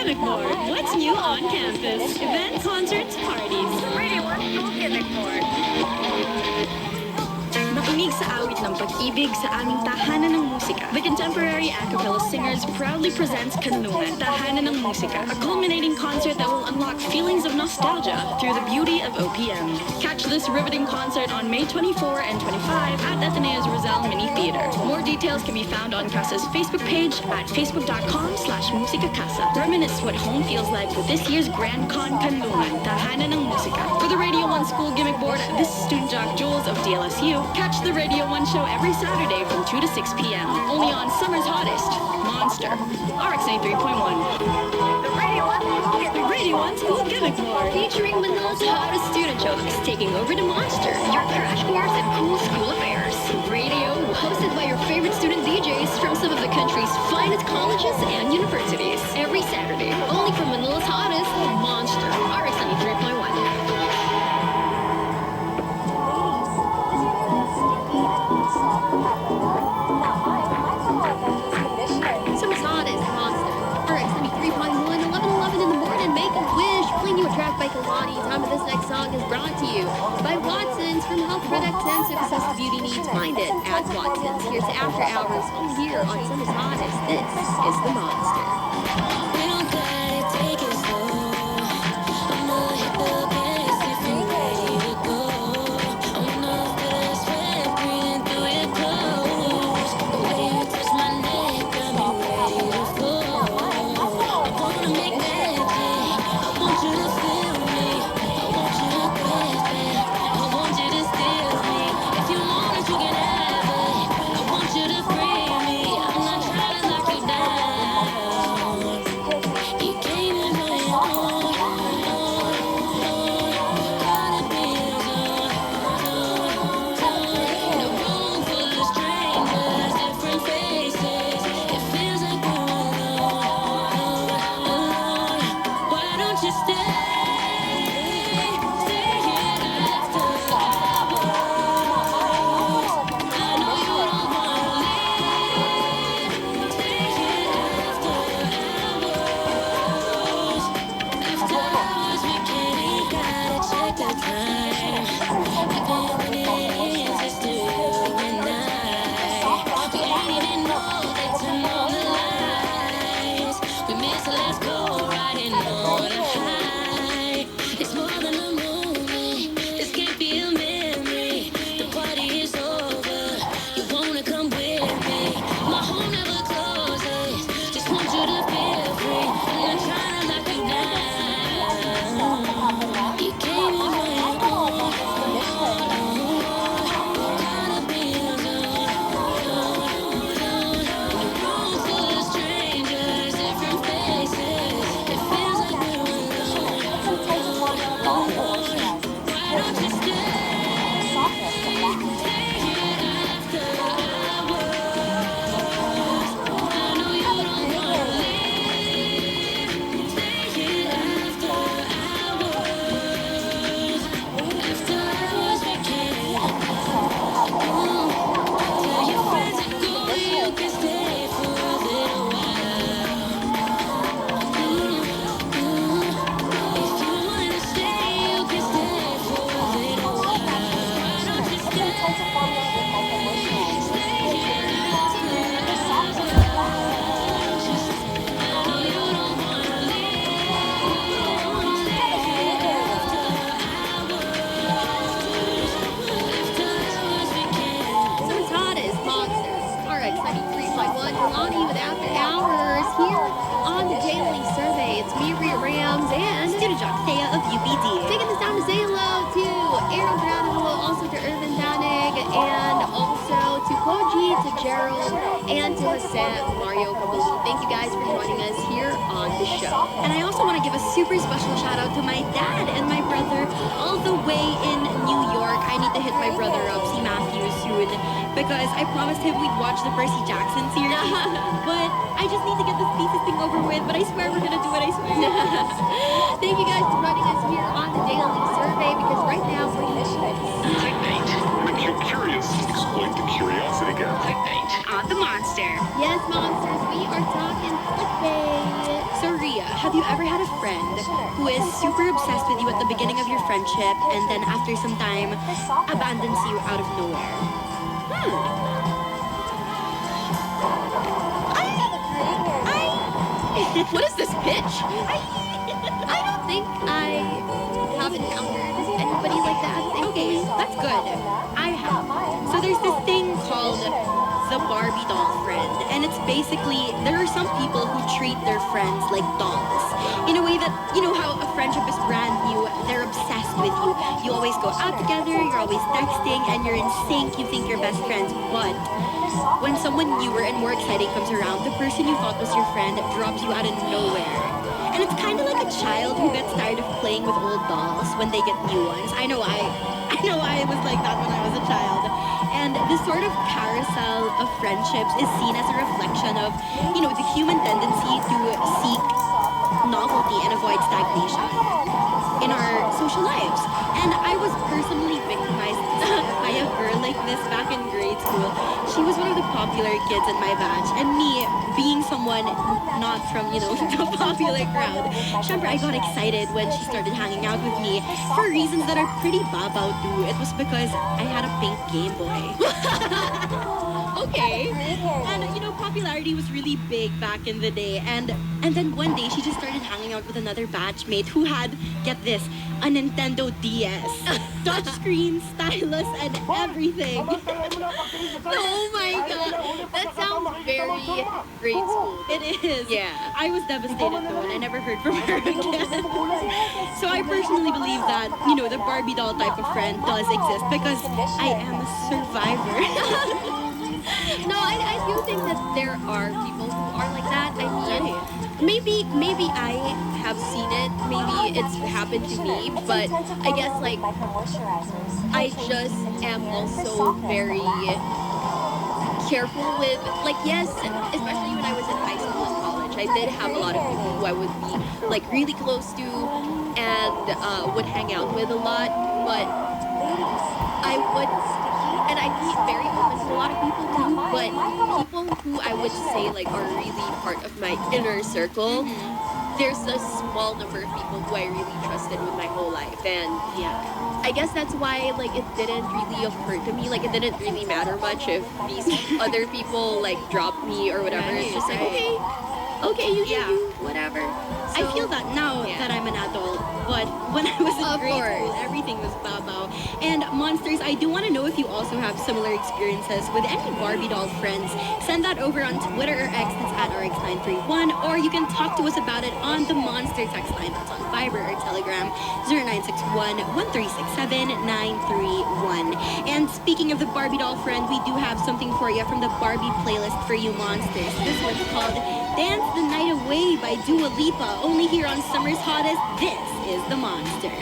Gimmick Board. What's new on campus? Events, concerts, parties. Radio 1 School Gimmick Board. Makinig sa awit ng pag-ibig sa aming tahanan ng musika. The Contemporary a cappella Singers proudly presents Kanlungan, Tahanan ng Musika, a culminating concert that will unlock feelings of nostalgia through the beauty of OPM. Catch this riveting concert on May 24 and 25 at Ateneo's Rizal Mini Theater. More details can be found on Casa's Facebook page at facebook.com/musicacasa. Reminisce what home feels like with this year's Grand Con Kanlungan, Tahanan ng Musika. For the Radio 1 School Gimmick Board, this is Student Jock Jules of DLSU. Catch the Radio 1 show every Saturday from 2 to 6 p.m. Only on Summer's Hottest, Monster, RX 93.1. The Radio 1 School Gimmick The Radio 1 School Gimmick Board. Featuring Manila's hottest student jocks taking over the Monster, your crash course in cool school affairs. Radio, hosted by your favorite student DJs from some of the country's finest colleges and universities. Every Saturday, only from Manila's hottest, Monster, RX 93.1. Summer's hottest, Monster, RX 93.1, 11:11 in the morning. Make a wish, playing you a track by Kalani. Time of this next song is brought to you by Watson's. From health products and success to beauty needs, find it at Watson's. Here's After Hours, only here on Summer's Hottest. This is the Monster. We don't gotta take it slow. I'ma hit the gas if you're ready to go. I wanna feel that sweat breathing through your clothes. The way you touch my neck got me ready to flow. I wanna make magic. I want you to feel me. I want you to grasp it. I want you to steal me. If you want it, you can have it. I want you to free me. I'm not trying to knock you down. You came in my own. Gotta be alone. In a room full of strangers, different faces. It feels like we're alone. Why don't you stay? Stay here after hours. I know you don't wanna leave. Stay here after hours. After hours, we can't even gotta check the time. I've been winning answers to you and I. We ain't even know they turn on the lights. We missed the last go riding on a high. It's more than a moment. This can't be a memory. The party is over. You wanna come with me? My home never closes. Just want you to feel free. I'm not trying to knock you down. You came in my own. Gotta be alone. In a room full of strangers, different faces. It feels like we're alone. Why don't you stay? Stay here after hours. I know you don't wanna leave. Stay here after hours. After hours, we can't. Tell your friends to go. You can stay for a little while. If you wanna stay, you can stay for a little while. Why don't you stay? Stay here after hours. I know you don't wanna leave. Stay here after hours. After hours, we can't. Summer's hottest, Monster, RX 93.1. Kalani with After Hours here on the Daily Survey. It's me, Rhea Rams, and Student Jock Thea of UPD. taking this time to say hello to Aaron Brown, hello also to Irvin Danig, and also to Koji, to Gerald, and to Hassan Mario Kabulu. Thank you guys for joining us here on the show. And I also want to give a super special shout out to my dad and my brother all the way in New York. I need to hit my brother up, see Matthew soon, because I promised him we'd watch the Percy Jackson series. But I just need to get this thesis thing over with, but I swear we're gonna do it, I swear. Thank you guys for joining us here on the Daily Survey, because right now we're Clickbait. When you're curious, exploit the curiosity gap. On the Monster. Yes, monsters, we are talking clickbait. So Rhea, have you ever had a friend who is super obsessed with you at the beginning of your friendship and then after some time abandons you out of nowhere? What is this pitch? I don't think I have encountered anybody like that. Okay, that's good. I have. So there's this thing called the Barbie doll friend, and it's basically there are some people who treat their friends like dolls in a way that you know how a friendship is brand new. They're obsessed with you. You always go out together. You're always texting, and you're in sync. You think you're best friends, but when someone newer and more exciting comes around, the person you thought was your friend drops you out of nowhere. And it's kind of like a child who gets tired of playing with old dolls when they get new ones. I know I was like that when I was a child. And this sort of carousel of friendships is seen as a reflection of, you know, the human tendency to seek novelty and avoid stagnation in our social lives. And I was personally victimized by a girl like this back in grade school. She was one of the popular kids in my batch, and me, being someone not from, you know, the popular crowd, syempre I got excited when she started hanging out with me for reasons that are pretty babaw too. It was because I had a pink Game Boy. Okay. And, you know, popularity was really big back in the day. And then one day, she just started hanging out with another batchmate who had, get this, a Nintendo DS. Touchscreen, stylus, and everything. Oh my god, that sounds very grade school. It is. Yeah. I was devastated though, and I never heard from her again. So I personally believe that, you know, the Barbie doll type of friend does exist because I am a survivor. No, I do think that there are people who are like that. I mean, maybe I have seen it. Maybe it's happened to me, but I guess like I just am also very careful with like yes, especially when I was in high school and college, I did have a lot of people who I would be like really close to and would hang out with a lot, but I would. And I'd be very open to a lot of people too, but people who I would say like are really part of my inner circle, there's a small number of people who I really trusted with my whole life. And Yeah. I guess that's why like it didn't really occur to me, like it didn't really matter much if these other people like dropped me or whatever. It's just like, okay, you can do whatever. I So- feel that now yeah. that I'm an adult, but when I was in Of grade school, course. everything was babaw. And Monsters, I do want to know if you also have similar experiences with any Barbie doll friends. Send that over on Twitter or X, that's at RX931, or you can talk to us about it on the Monster text line, that's on Viber or Telegram, 0961-1367-931. And speaking of the Barbie doll friend, we do have something for you from the Barbie playlist for you Monsters. This one's called Dance the Night Away by Dua Lipa, only here on Summer's Hottest. This is The Monster.